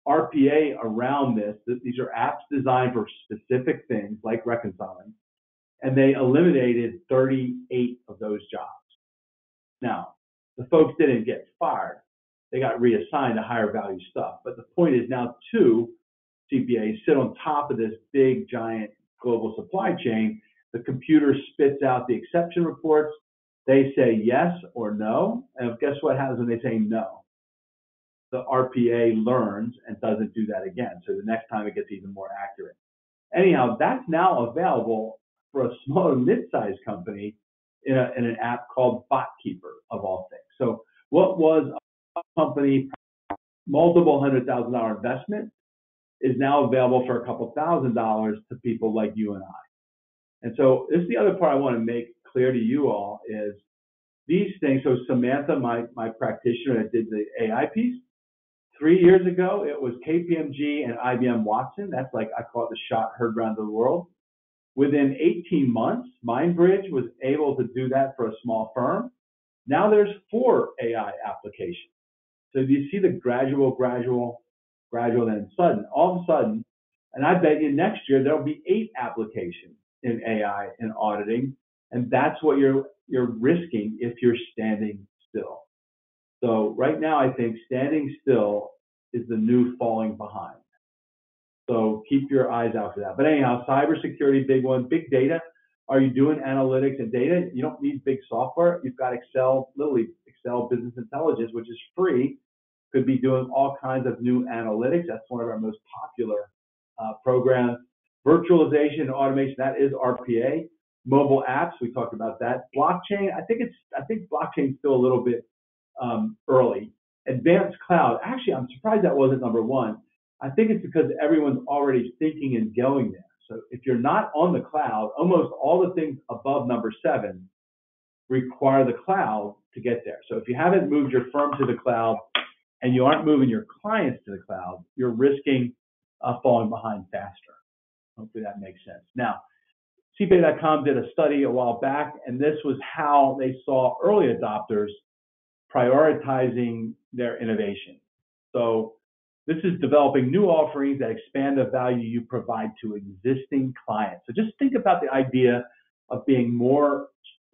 RPA around this. These are apps designed for specific things like reconciling, and they eliminated 38 of those jobs. Now, the folks didn't get fired. They got reassigned to higher value stuff. But the point is now 2 CPAs sit on top of this big, giant global supply chain. The computer spits out the exception reports. They say yes or no. And guess what happens when they say no? The RPA learns and doesn't do that again. So the next time it gets even more accurate. Anyhow, that's now available for a small to mid-sized company in an app called BotKeeper, of all things. So what was a company, multiple $100,000 investment, is now available for a couple $1,000s to people like you and I. And so this is the other part I want to make clear to you all is these things. So Samantha, my practitioner that did the AI piece, 3 years ago, it was KPMG and IBM Watson. That's like, I call it the shot heard around the world. Within 18 months, MindBridge was able to do that for a small firm. Now there's 4 AI applications. So you see the gradual, then sudden, all of a sudden, and I bet you next year there'll be 8 applications in AI and auditing, and that's what you're risking if you're standing still. So right now, I think standing still is the new falling behind. So keep your eyes out for that. But anyhow, cybersecurity, big one. Big data. Are you doing analytics and data? You don't need big software. You've got Excel, literally Excel Business Intelligence, which is free. Could be doing all kinds of new analytics. That's one of our most popular programs. Virtualization and automation, that is RPA. Mobile apps, we talked about that. Blockchain, I think blockchain is still a little bit early. Advanced cloud, actually, I'm surprised that wasn't number 1. I think it's because everyone's already thinking and going there. So if you're not on the cloud, almost all the things above number 7 require the cloud to get there. So if you haven't moved your firm to the cloud and you aren't moving your clients to the cloud, you're risking falling behind faster. Hopefully that makes sense. Now, CPA.com did a study a while back, and this was how they saw early adopters prioritizing their innovation. So this is developing new offerings that expand the value you provide to existing clients. So just think about the idea of being more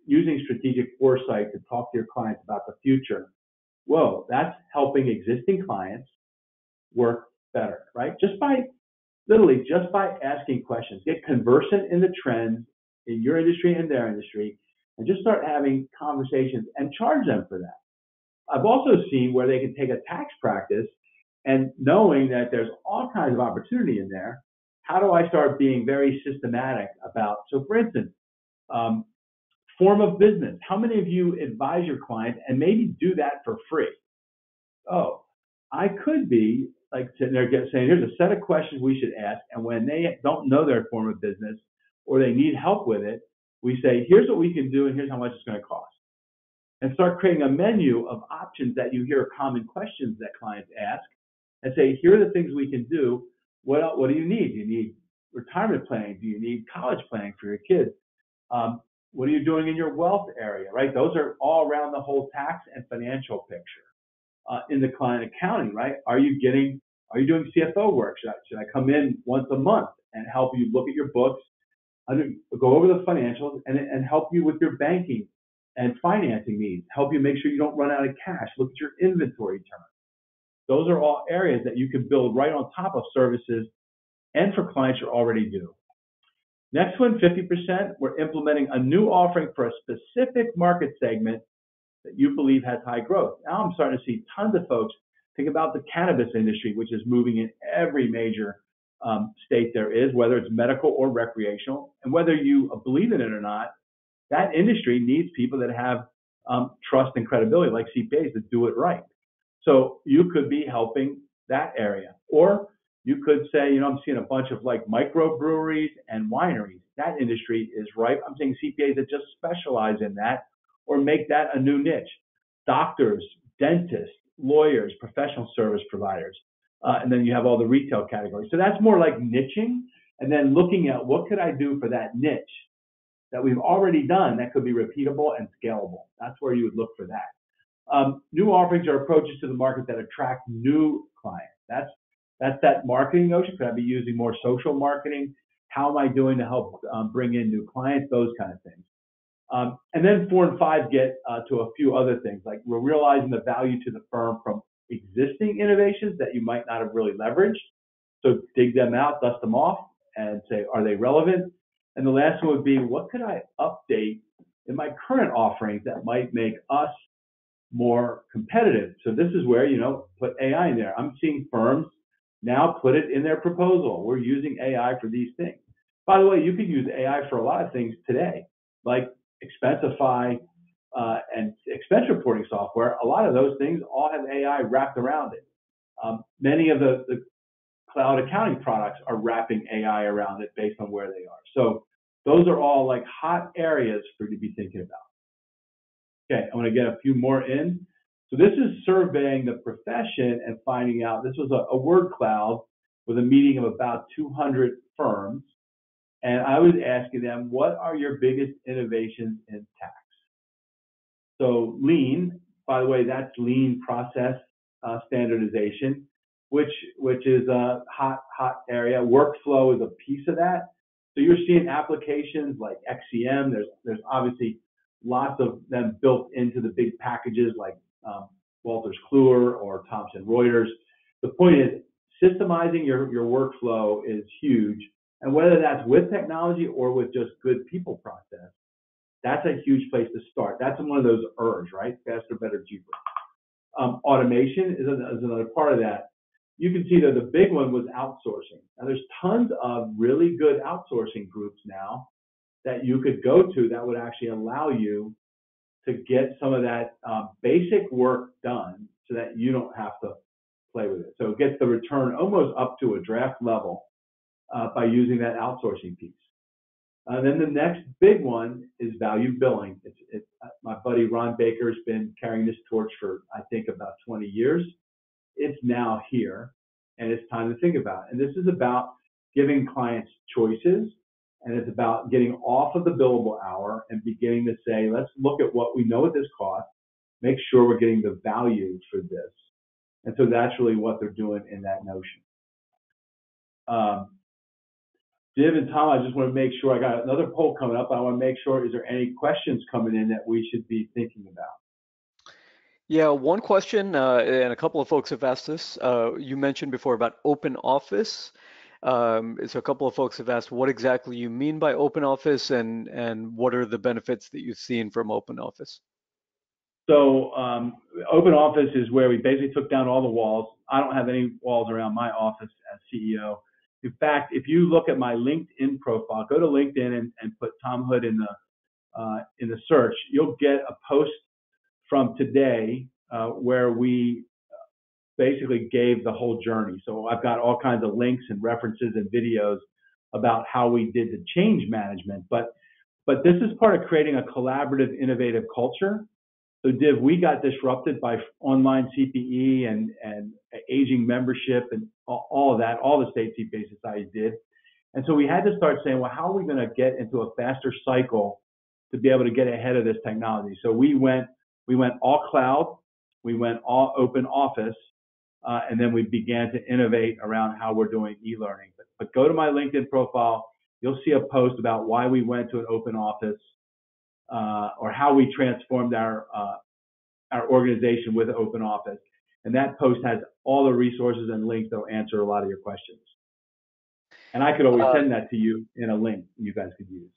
using strategic foresight to talk to your clients about the future. Whoa, that's helping existing clients work better, right? Literally just by asking questions, get conversant in the trends in your industry and their industry, and just start having conversations and charge them for that. I've also seen where they can take a tax practice and knowing that there's all kinds of opportunity in there, how do I start being very systematic about, so for instance, form of business. How many of you advise your clients and maybe do that for free? Oh, I could be like sitting there saying, here's a set of questions we should ask. And when they don't know their form of business or they need help with it, we say, here's what we can do and here's how much it's going to cost. And start creating a menu of options that you hear common questions that clients ask and say, here are the things we can do. What do you need? Do you need retirement planning? Do you need college planning for your kids? What are you doing in your wealth area, right? Those are all around the whole tax and financial picture. In the client accounting, right? Are you doing CFO work? Should I come in once a month and help you look at your books, go over the financials, and help you with your banking and financing needs, help you make sure you don't run out of cash, look at your inventory turn. Those are all areas that you can build right on top of services and for clients you already do. Next one, 50%, we're implementing a new offering for a specific market segment that you believe has high growth. Now I'm starting to see tons of folks think about the cannabis industry, which is moving in every major state there is, whether it's medical or recreational. And whether you believe in it or not, that industry needs people that have trust and credibility, like CPAs, that do it right. So you could be helping that area. Or you could say, I'm seeing a bunch of like microbreweries and wineries. That industry is ripe. I'm seeing CPAs that just specialize in that or make that a new niche. Doctors, dentists, lawyers, professional service providers. And then you have all the retail categories. So that's more like niching and then looking at what could I do for that niche that we've already done that could be repeatable and scalable. That's where you would look for that. New offerings are approaches to the market that attract new clients. That's that marketing notion. Could I be using more social marketing? How am I doing to help bring in new clients? Those kind of things. And then 4 and 5 get to a few other things, like we're realizing the value to the firm from existing innovations that you might not have really leveraged. So dig them out, dust them off, and say, are they relevant? And the last one would be, what could I update in my current offerings that might make us more competitive? So this is where, put AI in there. I'm seeing firms now put it in their proposal. We're using AI for these things. By the way, you can use AI for a lot of things today, like Expensify and expense reporting software. A lot of those things all have AI wrapped around it. Many of the cloud accounting products are wrapping AI around it based on where they are. So those are all like hot areas for you to be thinking about. Okay, I'm going to get a few more in. So this is surveying the profession and finding out, this was a word cloud with a meeting of about 200 firms. And I was asking them, what are your biggest innovations in tax? So lean, by the way, that's lean process standardization, which is a hot area. Workflow is a piece of that. So you're seeing applications like XCM. There's obviously lots of them built into the big packages like Wolters Kluwer or Thomson Reuters. The point is, systemizing your workflow is huge. And whether that's with technology or with just good people process, that's a huge place to start. That's one of those ERs, right? Faster, better, cheaper. Automation is another part of that. You can see that the big one was outsourcing. Now there's tons of really good outsourcing groups now that you could go to that would actually allow you to get some of that basic work done so that you don't have to play with it. So it gets the return almost up to a draft level by using that outsourcing piece. Then the next big one is value billing. My buddy Ron Baker has been carrying this torch for, I think, about 20 years. It's now here, and it's time to think about it. And this is about giving clients choices, and it's about getting off of the billable hour and beginning to say, let's look at what we know at this cost, make sure we're getting the value for this. And so that's really what they're doing in that notion. Div and Tom, I just want to make sure, I got another poll coming up. I want to make sure, is there any questions coming in that we should be thinking about? Yeah, one question, and a couple of folks have asked this. You mentioned before about open office. So a couple of folks have asked what exactly you mean by open office and what are the benefits that you've seen from open office? So open office is where we basically took down all the walls. I don't have any walls around my office as CEO. In fact, if you look at my LinkedIn profile, go to LinkedIn and put Tom Hood in the search, you'll get a post from today where we basically gave the whole journey. So I've got all kinds of links and references and videos about how we did the change management. But this is part of creating a collaborative, innovative culture. So Div, we got disrupted by online CPE and aging membership and all of that, all the state CPA societies did. And so we had to start saying, well, how are we going to get into a faster cycle to be able to get ahead of this technology? So we went all cloud, we went all open office, and then we began to innovate around how we're doing e-learning. But go to my LinkedIn profile, you'll see a post about why we went to an open office or how we transformed our organization with open office. And that post has all the resources and links that will answer a lot of your questions. And I could always send that to you in a link you guys could use.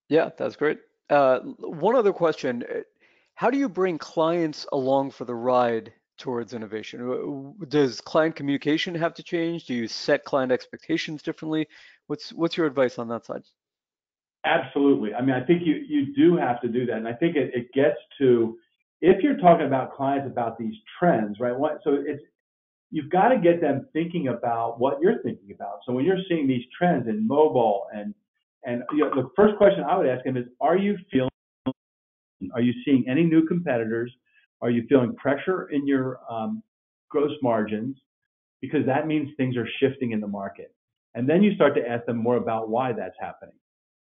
Yeah, that's great. One other question. How do you bring clients along for the ride towards innovation? Does client communication have to change? Do you set client expectations differently? What's your advice on that side? Absolutely. I mean, I think you do have to do that. And I think it gets to, if you're talking about clients about these trends, right? So you've got to get them thinking about what you're thinking about. So when you're seeing these trends in mobile and the first question I would ask them is, are you seeing any new competitors? Are you feeling pressure in your gross margins? Because that means things are shifting in the market. And then you start to ask them more about why that's happening,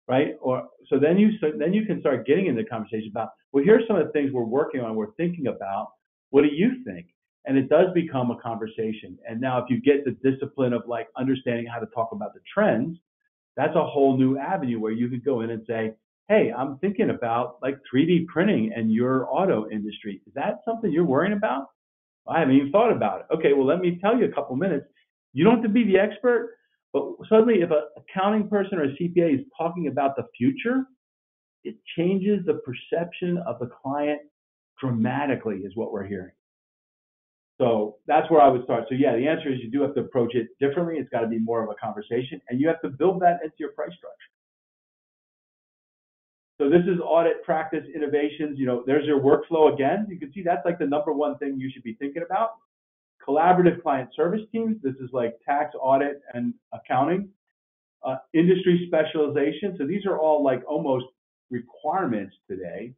right? Or so then you can start getting into the conversation about, well, here's some of the things we're working on, we're thinking about. What do you think? And it does become a conversation. And now if you get the discipline of like understanding how to talk about the trends, that's a whole new avenue where you could go in and say, hey, I'm thinking about like 3D printing and your auto industry. Is that something you're worrying about? I haven't even thought about it. Okay, well, let me tell you a couple minutes. You don't have to be the expert, but suddenly if an accounting person or a CPA is talking about the future, it changes the perception of the client dramatically is what we're hearing. So that's where I would start. So yeah, the answer is you do have to approach it differently. It's got to be more of a conversation, and you have to build that into your price structure. So this is audit practice innovations. You know, there's your workflow again. You can see that's like the number one thing you should be thinking about. Collaborative client service teams. This is like tax, audit, and accounting. Industry specialization. So these are all like almost requirements today.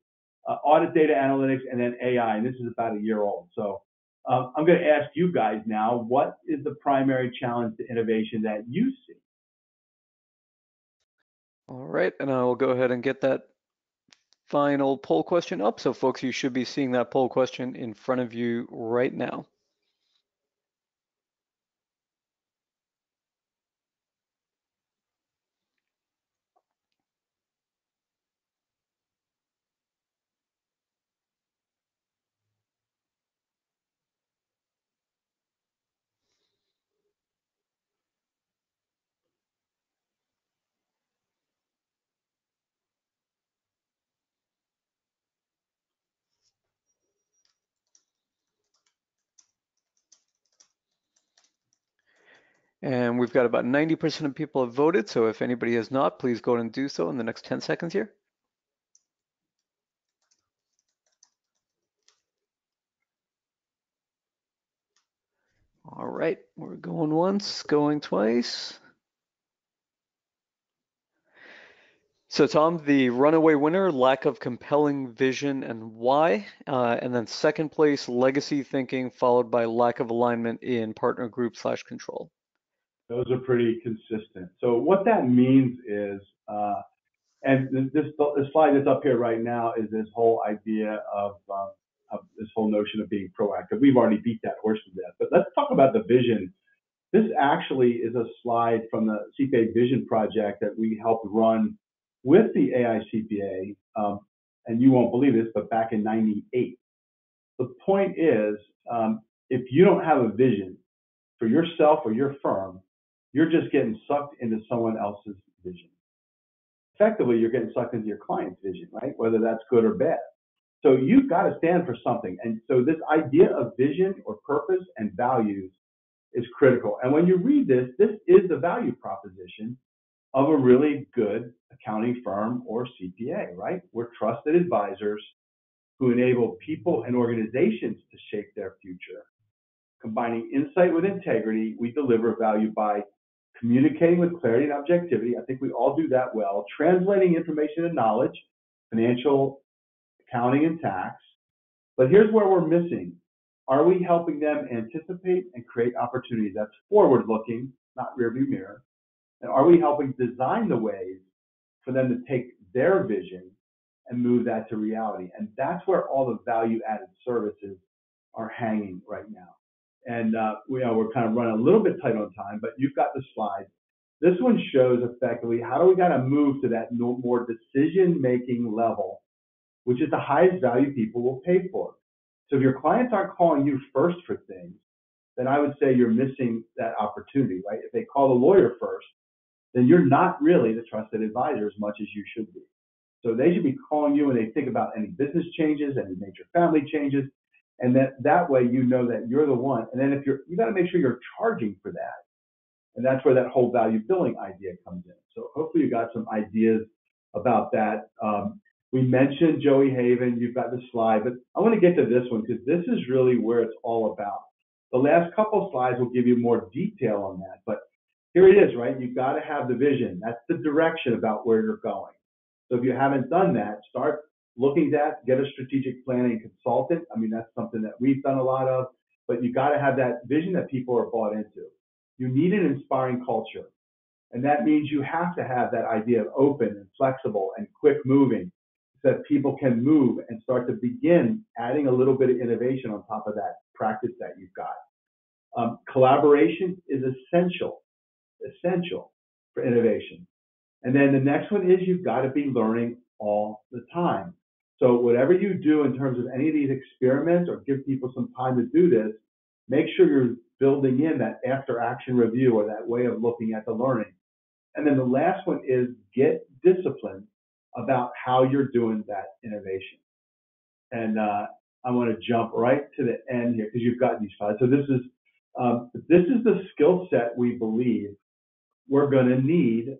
Audit data analytics, and then AI. And this is about a year old. So I'm going to ask you guys now, what is the primary challenge to innovation that you see? All right, and I will go ahead and get that final poll question up. So folks, you should be seeing that poll question in front of you right now. And we've got about 90% of people have voted. So if anybody has not, please go ahead and do so in the next 10 seconds here. All right, we're going once, going twice. So Tom, the runaway winner, lack of compelling vision and why. And then second place, legacy thinking, followed by lack of alignment in partner group / control. Those are pretty consistent. So what that means is, and this slide that's up here right now is this whole idea of this whole notion of being proactive. We've already beat that horse to death. But let's talk about the vision. This actually is a slide from the CPA Vision Project that we helped run with the AICPA. And you won't believe this, but back in '98. The point is, if you don't have a vision for yourself or your firm, you're just getting sucked into someone else's vision. Effectively, you're getting sucked into your client's vision, right? Whether that's good or bad. So you've got to stand for something. And so this idea of vision or purpose and values is critical. And when you read this, this is the value proposition of a really good accounting firm or CPA, right? We're trusted advisors who enable people and organizations to shape their future. Combining insight with integrity, we deliver value by communicating with clarity and objectivity. I think we all do that well. Translating information and knowledge, financial, accounting, and tax. But here's where we're missing. Are we helping them anticipate and create opportunities? That's forward-looking, not rearview mirror. And are we helping design the ways for them to take their vision and move that to reality? And that's where all the value-added services are hanging right now. And we're kind of running a little bit tight on time, but you've got the slide. This one shows effectively how do we got to move to that more decision-making level, which is the highest value people will pay for. So if your clients aren't calling you first for things, then I would say you're missing that opportunity, right? If they call the lawyer first, then you're not really the trusted advisor as much as you should be. So they should be calling you when they think about any business changes, any major family changes, and that way you know that you're the one. And then if you got to make sure you're charging for that. And that's where that whole value billing idea comes in. So hopefully you got some ideas about that. We mentioned Joey Haven, you've got the slide, but I want to get to this one because this is really where it's all about. The last couple of slides will give you more detail on that, but here it is, right? You've got to have the vision. That's the direction about where you're going. So if you haven't done that, start looking at, get a strategic planning consultant. I mean, that's something that we've done a lot of, but you got to have that vision that people are bought into. You need an inspiring culture. And that means you have to have that idea of open and flexible and quick moving so that people can move and start to begin adding a little bit of innovation on top of that practice that you've got. Collaboration is essential for innovation. And then the next one is you've got to be learning all the time. So whatever you do in terms of any of these experiments or give people some time to do this, make sure you're building in that after action review or that way of looking at the learning. And then the last one is get disciplined about how you're doing that innovation. And I want to jump right to the end here because you've got these slides. So this is the skill set we believe we're going to need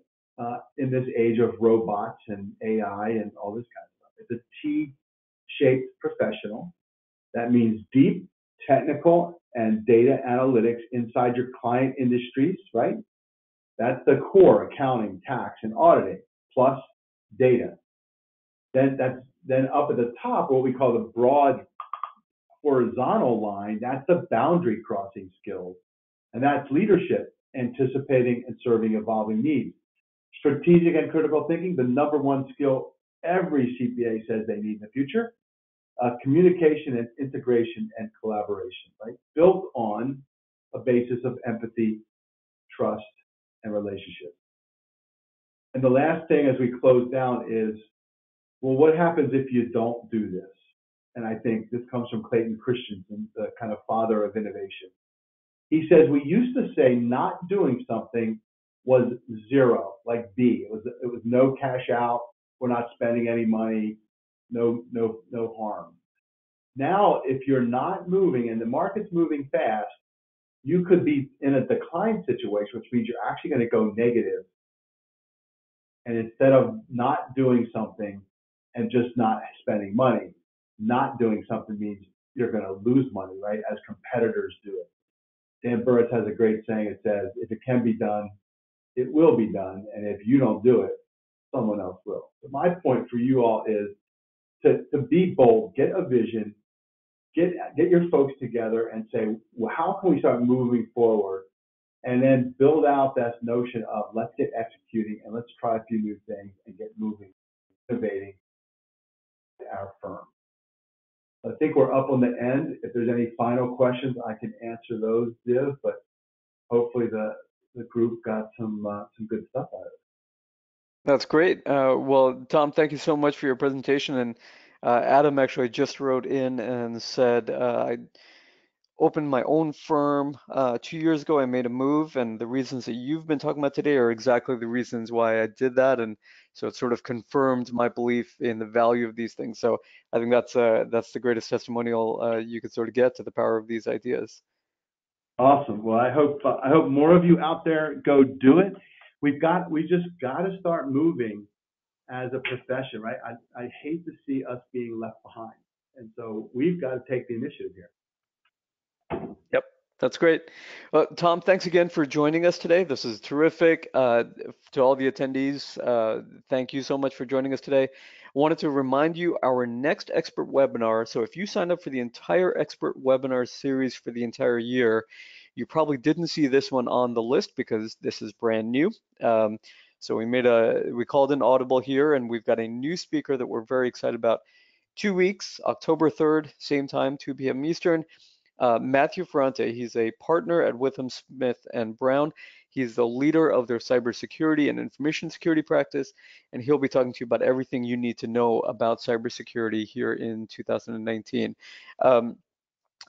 in this age of robots and AI and all this kind of stuff. It's a T-shaped professional. That means deep technical and data analytics inside your client industries, right? That's the core: accounting, tax, and auditing, plus data. Then up at the top, what we call the broad horizontal line, that's the boundary crossing skills. And that's leadership, anticipating and serving evolving needs. Strategic and critical thinking, the number one skill every CPA says they need in the future. Communication and integration and collaboration, right? Built on a basis of empathy, trust, and relationship. And the last thing as we close down is, well, what happens if you don't do this? And I think this comes from Clayton Christensen, the kind of father of innovation. He says, we used to say not doing something was zero, like B. It was no cash out. We're not spending any money. No harm. Now, if you're not moving and the market's moving fast, you could be in a decline situation, which means you're actually going to go negative. And instead of not doing something and just not spending money, not doing something means you're going to lose money, right? As competitors do it. Dan Burris has a great saying. It says, if it can be done, it will be done. And if you don't do it, someone else will. So my point for you all is to be bold, get a vision, get your folks together and say, well, how can we start moving forward? And then build out that notion of let's get executing and let's try a few new things and get moving, innovating our firm. I think we're up on the end. If there's any final questions, I can answer those, Div, but hopefully the group got some good stuff out of it. That's great. Well, Tom, thank you so much for your presentation. And Adam actually just wrote in and said, I opened my own firm 2 years ago. I made a move, and the reasons that you've been talking about today are exactly the reasons why I did that. And so it sort of confirmed my belief in the value of these things. So I think that's the greatest testimonial you could sort of get to the power of these ideas. Awesome. Well, I hope more of you out there go do it. We just got to start moving as a profession, right? I hate to see us being left behind, and so we've got to take the initiative here. Yep, that's great. Tom, thanks again for joining us today. This is terrific. To all the attendees, thank you so much for joining us today. I wanted to remind you our next expert webinar. So if you signed up for the entire expert webinar series for the entire year, you probably didn't see this one on the list because this is brand new. So we called an audible here, and we've got a new speaker that we're very excited about. 2 weeks, October 3rd, same time, 2 p.m. Eastern. Matthew Ferrante, he's a partner at Witham Smith and Brown. He's the leader of their cybersecurity and information security practice, and he'll be talking to you about everything you need to know about cybersecurity here in 2019.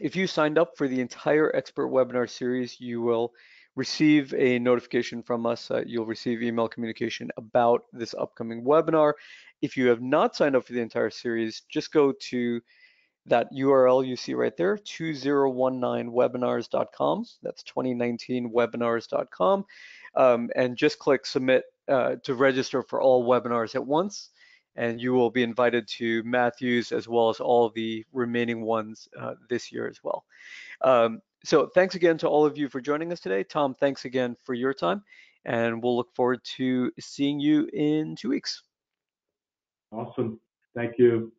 If you signed up for the entire expert webinar series, you will receive a notification from us. You'll receive email communication about this upcoming webinar. If you have not signed up for the entire series, just go to that URL you see right there, 2019webinars.com. That's 2019webinars.com. And just click submit to register for all webinars at once. And you will be invited to Matthew's as well as all the remaining ones this year as well. So thanks again to all of you for joining us today. Tom, thanks again for your time. And we'll look forward to seeing you in 2 weeks. Awesome. Thank you.